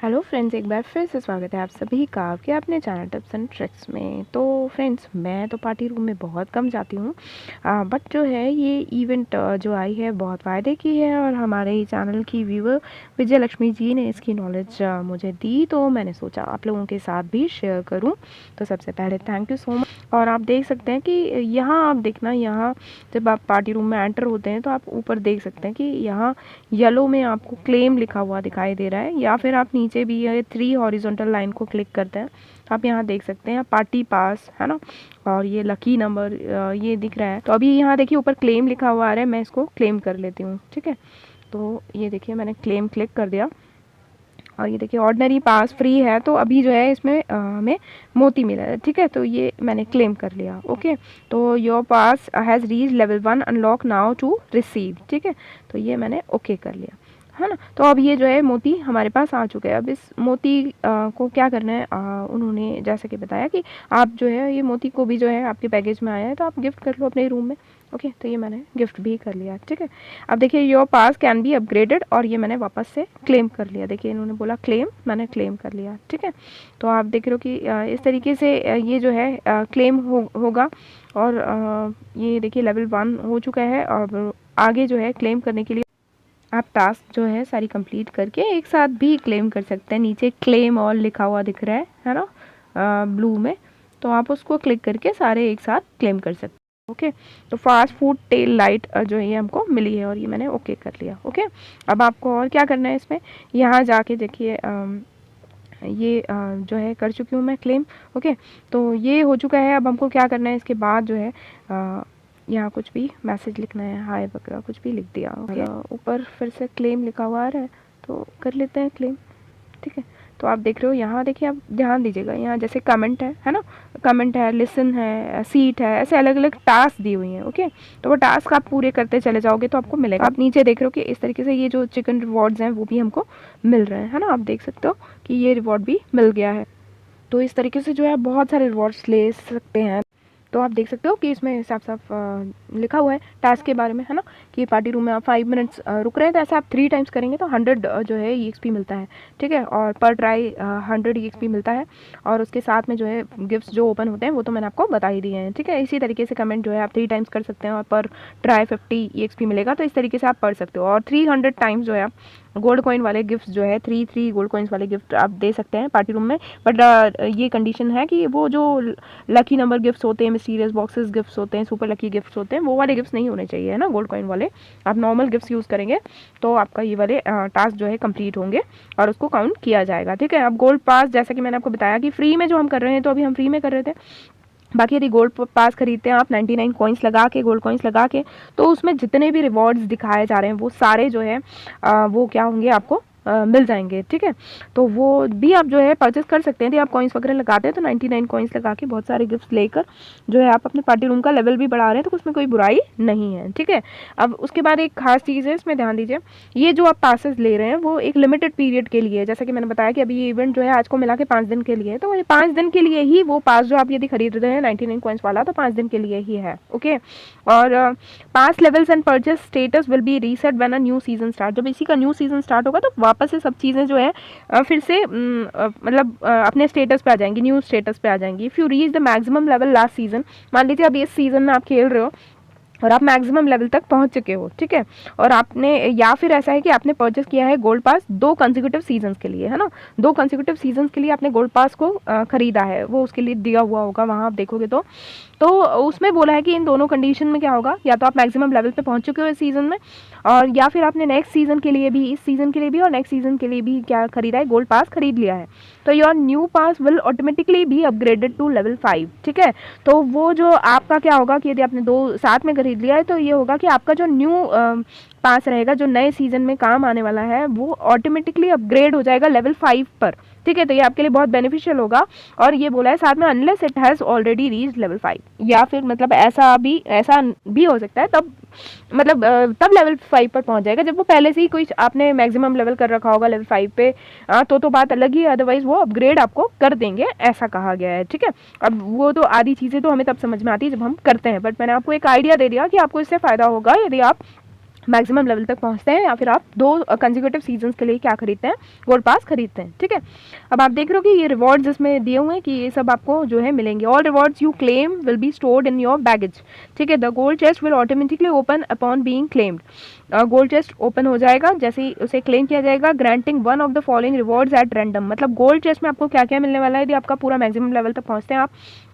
Hello friends, एक बार फिर से स्वागत है आप सभी का आपके अपने चैनल टिप्स एंड ट्रिक्स में। तो फ्रेंड्स, मैं तो पार्टी रूम में बहुत कम जाती हूँ, बट जो है ये इवेंट जो आई है बहुत फ़ायदे की है और हमारे ही चैनल की व्यूअर विजय लक्ष्मी जी ने इसकी नॉलेज मुझे दी, तो मैंने सोचा आप लोगों के साथ भी शेयर करूँ। तो सबसे पहले थैंक यू सो मच। और आप देख सकते हैं कि यहाँ आप देखना, यहाँ जब आप पार्टी रूम में एंटर होते हैं तो आप ऊपर देख सकते हैं कि यहाँ येलो में आपको क्लेम लिखा हुआ दिखाई दे रहा है, या फिर आप नीचे भी ये 3 हॉरिजॉन्टल लाइन को क्लिक करते हैं तो आप यहाँ देख सकते हैं पार्टी पास, है ना। और ये लकी नंबर ये दिख रहा है। तो अभी यहाँ देखिए ऊपर क्लेम लिखा हुआ आ रहा है, मैं इसको क्लेम कर लेती हूँ, ठीक है। तो ये देखिए मैंने क्लेम क्लिक कर दिया और ये देखिए ऑर्डिनरी पास फ्री है, तो अभी जो है इसमें हमें मोती मिला है, ठीक है। तो ये मैंने क्लेम कर लिया, ओके। तो your pass has reach level 1 unlock now to receive, ठीक है। तो ये मैंने ओके कर लिया, है ना। तो अब ये जो है मोती हमारे पास आ चुके हैं। अब इस मोती को क्या करना है, उन्होंने जैसे कि बताया कि आप जो है ये मोती को भी जो है आपके पैकेज में आया है तो आप गिफ्ट कर लो अपने रूम में, ओके। तो ये मैंने गिफ्ट भी कर लिया, ठीक है। अब देखिए your pass can be upgraded, और ये मैंने वापस से क्लेम कर लिया। देखिए इन्होंने बोला क्लेम, मैंने क्लेम कर लिया, ठीक है। तो आप देख रहे हो कि इस तरीके से ये जो है क्लेम होगा। और ये देखिए लेवल 1 हो चुका है। और आगे जो है क्लेम करने के लिए आप टास्क जो है सारी कंप्लीट करके एक साथ भी क्लेम कर सकते हैं। नीचे क्लेम ऑल लिखा हुआ दिख रहा है ना, ब्लू में। तो आप उसको क्लिक करके सारे एक साथ क्लेम कर सकते हैं, ओके। तो फास्ट फूड टेल लाइट जो है ये हमको मिली है और ये मैंने ओके कर लिया, ओके। अब आपको और क्या करना है इसमें, यहाँ जाके देखिए ये जो है कर चुकी हूँ मैं क्लेम, ओके। तो ये हो चुका है। अब हमको क्या करना है इसके बाद जो है यहाँ कुछ भी मैसेज लिखना है, हाय वगैरह कुछ भी लिख दिया, ओके। ऊपर फिर से क्लेम लिखा हुआ आ रहा है तो कर लेते हैं क्लेम, ठीक है। तो आप देख रहे हो यहाँ देखिए, आप ध्यान दीजिएगा, यहाँ जैसे कमेंट है ना, कमेंट है, लिसन है, सीट है, ऐसे अलग अलग टास्क दी हुई हैं, ओके। तो वो टास्क आप पूरे करते चले जाओगे तो आपको मिलेगा। आप नीचे देख रहे हो कि इस तरीके से ये जो चिकन रिवॉर्ड्स हैं वो भी हमको मिल रहे हैं, है ना। आप देख सकते हो कि ये रिवॉर्ड भी मिल गया है। तो इस तरीके से जो है बहुत सारे रिवॉर्ड्स ले सकते हैं। तो आप देख सकते हो कि इसमें साफ साफ लिखा हुआ है टास्क के बारे में, है ना, कि पार्टी रूम में आप 5 मिनट्स रुक रहे हैं तो ऐसा आप 3 टाइम्स करेंगे तो 100 जो है EXP मिलता है, ठीक है। और पर ट्राई 100 EXP मिलता है। और उसके साथ में जो है गिफ्ट्स जो ओपन होते हैं वो तो मैंने आपको बता ही दिए हैं, ठीक है। इसी तरीके से कमेंट जो है आप 3 टाइम्स कर सकते हैं और पर ट्राई 50 EXP मिलेगा। तो इस तरीके से आप पढ़ सकते हो। और 300 टाइम्स जो है गोल्ड कॉइन वाले गिफ्ट जो है 3 गोल्ड कॉइन्स वाले गिफ्ट आप दे सकते हैं पार्टी रूम में। बट ये कंडीशन है कि वो जो लकी नंबर गिफ्ट्स होते हैं, मिस्टीरियस बॉक्सेस गिफ्ट्स होते हैं, सुपर लकी गिफ्ट्स होते हैं, वो वाले गिफ्ट्स नहीं होने चाहिए, है ना, गोल्ड कॉइन वाले। आप नॉर्मल गिफ्ट्स यूज़ करेंगे तो आपका ये वाले टास्क जो है कंप्लीट होंगे और उसको काउंट किया जाएगा, ठीक है। अब गोल्ड पास जैसा कि मैंने आपको बताया कि फ्री में जो हम कर रहे हैं, तो अभी हम फ्री में कर रहे थे। बाकी यदि गोल्ड पास खरीदते हैं आप 99 कॉइन्स लगा के, गोल्ड कॉइन्स लगा के, तो उसमें जितने भी रिवॉर्ड्स दिखाए जा रहे हैं वो सारे जो है वो क्या होंगे, आपको मिल जाएंगे, ठीक है। तो वो भी आप जो है परचेस कर सकते हैं। यदि आप कॉइन्स वगैरह लगाते हैं तो 99 कॉइन्स लगा के बहुत सारे गिफ्ट्स लेकर जो है आप अपने पार्टी रूम का लेवल भी बढ़ा रहे हैं, तो उसमें कोई बुराई नहीं है, ठीक है। अब उसके बाद एक खास चीज़ है, इसमें ध्यान दीजिए, ये जो आप पासेस ले रहे हैं वो एक लिमिटेड पीरियड के लिए है। जैसा कि मैंने बताया कि अभी ये इवेंट जो है आज को मिला के 5 दिन के लिए है, तो ये 5 दिन के लिए ही वो पास जो आप यदि खरीद रहे हैं 99 कॉइन्स वाला, तो 5 दिन के लिए ही है, ओके। और pass levels and purchase status will be reset when a new season start. जब इसी का न्यू सीजन स्टार्ट होगा तो वापस से सब चीज़ें जो है फिर से मतलब अपने स्टेटस पे आ जाएंगी, न्यू स्टेटस पे आ जाएंगी। If you reach the maximum level last season, मान लीजिए अब इस सीजन में आप खेल रहे हो और आप मैक्सिमम लेवल तक पहुंच चुके हो, ठीक है। और आपने, या फिर ऐसा है कि आपने परचेस किया है गोल्ड पास 2 कंसेक्यूटिव सीजन्स के लिए, है ना, 2 कंसेक्यूटिव सीजन्स के लिए आपने गोल्ड पास को खरीदा है, वो उसके लिए दिया हुआ होगा वहाँ आप देखोगे तो उसमें बोला है कि इन दोनों कंडीशन में क्या होगा, या तो आप मैक्सिमम लेवल पे पहुंच चुके हो इस सीज़न में, और या फिर आपने नेक्स्ट सीज़न के लिए भी, इस सीज़न के लिए भी और नेक्स्ट सीज़न के लिए भी क्या खरीदा है, गोल्ड पास खरीद लिया है। तो your new pass will automatically भी अपग्रेडेड टू लेवल 5, ठीक है। तो वो जो आपका क्या होगा कि यदि आपने 2 साथ में खरीद लिया है तो ये होगा कि आपका जो न्यू पास रहेगा, जो नए सीजन में काम आने वाला है, वो ऑटोमेटिकली अपग्रेड हो जाएगा लेवल 5 पर, ठीक है। तो ये आपके लिए बहुत बेनिफिशियल होगा। और ये बोला है साथ में unless it has already reach level 5, या फिर मतलब ऐसा भी हो सकता है, तब मतलब तब लेवल 5 पर पहुंच जाएगा जब वो पहले से ही कोई आपने मैक्सिमम लेवल कर रखा होगा लेवल 5 पे, तो बात अलग ही, अदरवाइज वो अपग्रेड आपको कर देंगे, ऐसा कहा गया है, ठीक है। अब वो तो आधी चीज़ें तो हमें तब समझ में आती है जब हम करते हैं, बट मैंने आपको एक आइडिया दे दिया कि आपको इससे फ़ायदा होगा यदि आप मैक्सिमम लेवल तक पहुंचते हैं, या फिर आप 2 कंसेक्यूटिव सीजन्स के लिए क्या खरीदते हैं, गोल्ड पास खरीदते हैं। ठीक है, अब आप देख रहे हो कि ये रिवॉर्ड्स इसमें दिए हुए हैं कि ये सब आपको जो है मिलेंगे। All rewards you claim will be stored in your baggage. ठीक है, the gold chest will automatically open upon being claimed. Gold chest open हो जाएगा जैसे ही उसे क्लेम किया जाएगा। Granting one of the following rewards at random, मतलब gold chest में आपको क्या क्या मिलने वाला है, यदि आपका पूरा मैक्सिमम लेवल तक पहुंचते हैं आप,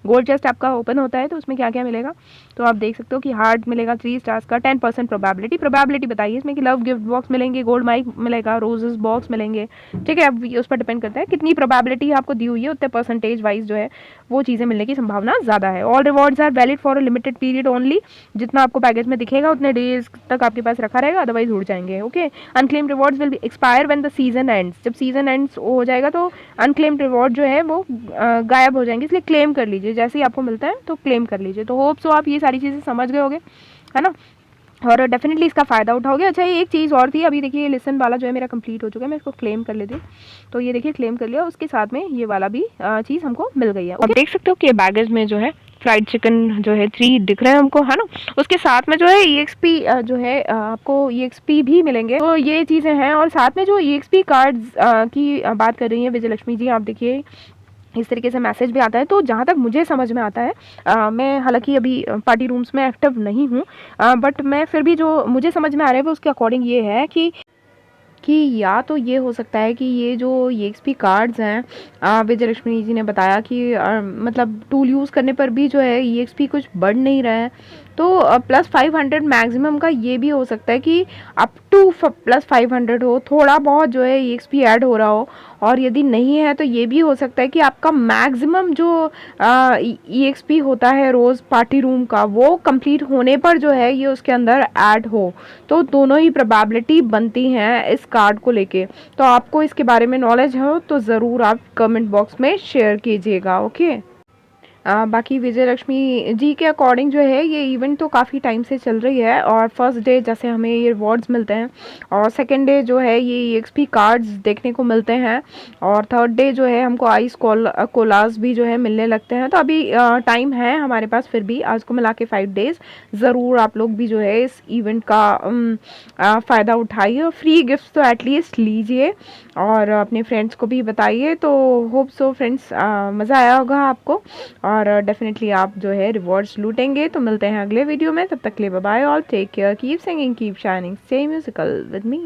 गोल्ड चेस्ट आपका ओपन होता है तो उसमें क्या क्या मिलेगा। तो आप देख सकते हो कि हार्ट मिलेगा 3 स्टार्स का, 10% प्रोबेबिलिटी बताइए इसमें कि लव गिफ्ट बॉक्स मिलेंगे, गोल्ड माइक मिलेगा, रोजेस बॉक्स मिलेंगे। ठीक है, अब उस पर डिपेंड करता है कितनी प्रोबेबिलिटी आपको दी हुई है, उतने परसेंटेज वाइज जो है वो चीज़ें मिलने की संभावना ज़्यादा है। All rewards are valid for a limited period only, जितना आपको पैकेज में दिखेगा उतने डेज तक आपके पास रखा रहेगा, अदरवाइज उड़ जाएंगे। Okay, unclaim rewards will expire when the season ends, जब सीजन एंड्स हो जाएगा तो अनक्लेम्ड रिवॉर्ड जो है वो गायब हो जाएंगे, इसलिए क्लेम कर लीजिए, जैसे ही आपको मिलता है तो क्लेम कर लीजिए। तो होप सो आप ये सारी चीज़ें समझ गए होंगे, है ना, और डेफिनेटली इसका फ़ायदा उठाओगे। अच्छा, ये एक चीज़ और थी, अभी देखिए लिसन वाला जो है मेरा कंप्लीट हो चुका है, मैं इसको क्लेम कर लेती हूँ। तो ये देखिए क्लेम कर लिया, उसके साथ में ये वाला भी चीज़ हमको मिल गई है। और देख सकते हो कि बैगेज में जो है फ्राइड चिकन जो है 3 दिख रहे हैं हमको, है ना, उसके साथ में जो है EXP जो है आपको EXP भी मिलेंगे। तो ये चीज़ें हैं, और साथ में जो EXP कार्ड्स की बात कर रही हैं विजय लक्ष्मी जी, आप देखिए इस तरीके से मैसेज भी आता है। तो जहाँ तक मुझे समझ में आता है, मैं हालांकि अभी पार्टी रूम्स में एक्टिव नहीं हूँ, बट मैं फिर भी जो मुझे समझ में आ रहा है वो उसके अकॉर्डिंग ये है कि या तो ये हो सकता है कि ये जो EXP कार्ड्स हैं, विजय लक्ष्मी जी ने बताया कि मतलब टूल यूज़ करने पर भी जो है EXP कुछ बढ़ नहीं रहा है, तो +500 मैक्सिमम का ये भी हो सकता है कि अप टू +500 हो, थोड़ा बहुत जो है EXP ऐड हो रहा हो। और यदि नहीं है तो ये भी हो सकता है कि आपका मैक्सिमम जो EXP होता है रोज़ पार्टी रूम का, वो कंप्लीट होने पर जो है ये उसके अंदर ऐड हो। तो दोनों ही प्रोबेबिलिटी बनती हैं इस कार्ड को लेके। तो आपको इसके बारे में नॉलेज हो तो ज़रूर आप कमेंट बॉक्स में शेयर कीजिएगा। ओके, बाकी विजय लक्ष्मी जी के अकॉर्डिंग जो है ये इवेंट तो काफ़ी टाइम से चल रही है, और फर्स्ट डे जैसे हमें ये रिवॉर्ड्स मिलते हैं, और सेकंड डे जो है ये EXP कार्ड्स देखने को मिलते हैं, और थर्ड डे जो है हमको आइस कोलास भी जो है मिलने लगते हैं। तो अभी टाइम है हमारे पास, फिर भी आज को मिला के 5 डेज़ ज़रूर आप लोग भी जो है इस इवेंट का फ़ायदा उठाइए, और फ्री गिफ्ट तो एटलीस्ट लीजिए और अपने फ्रेंड्स को भी बताइए। तो होप सो फ्रेंड्स मज़ा आया होगा आपको, और डेफिनेटली आप जो है रिवॉर्ड्स लूटेंगे। तो मिलते हैं अगले वीडियो में, तब तक के लिए bye bye all, take care, keep singing, keep shining, stay musical with me.